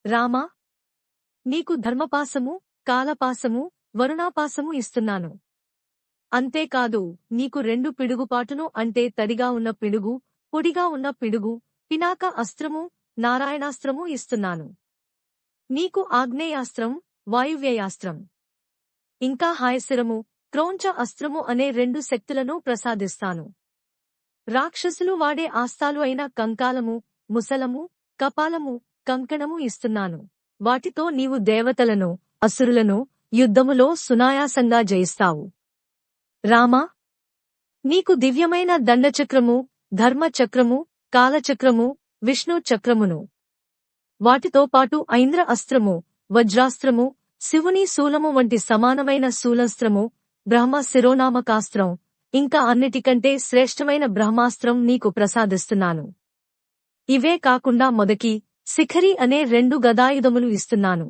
రామా, నీకు ధర్మపాశము, కాలపాశము, వరుణాపాశము ఇస్తున్నాను. అంతేకాదు నీకు 2 పిడుగుపాటును అంటే తడిగా ఉన్న పిడుగు, పొడిగా ఉన్న పిడుగు, పినాక అస్త్రము, నారాయణాస్త్రము ఇస్తున్నాను. నీకు ఆగ్నేయాస్త్రం, వాయువ్యేయాస్త్రం, ఇంకా హాయశిరము, క్రౌంచ అస్త్రము అనే 2 శక్తులను ప్రసాదిస్తాను. రాక్షసులు వాడే ఆస్తాలు అయిన కంకాలము, ముసలము, కపాలము, కంకణము ఇస్తున్నాను. వాటితో నీవు దేవతలను, అసురులను యుద్ధములో సునాయాసంగా జయిస్తావు. రామా, నీకు దివ్యమైన దండచక్రము, ధర్మచక్రము, కాలచక్రము, విష్ణు చక్రమును, వాటితో పాటు ఐంద్ర అస్త్రము, వజ్రాస్త్రము, శివుని శూలము వంటి సమానమైన శూలాస్త్రము, బ్రహ్మ శిరోనామకాస్త్రం, ఇంకా అన్నిటికంటే శ్రేష్టమైన బ్రహ్మాస్త్రం నీకు ప్రసాదిస్తున్నాను. ఇవే కాకుండా మొదకి, శిఖరి అనే 2 గదాయుధములు ఇస్తున్నాను.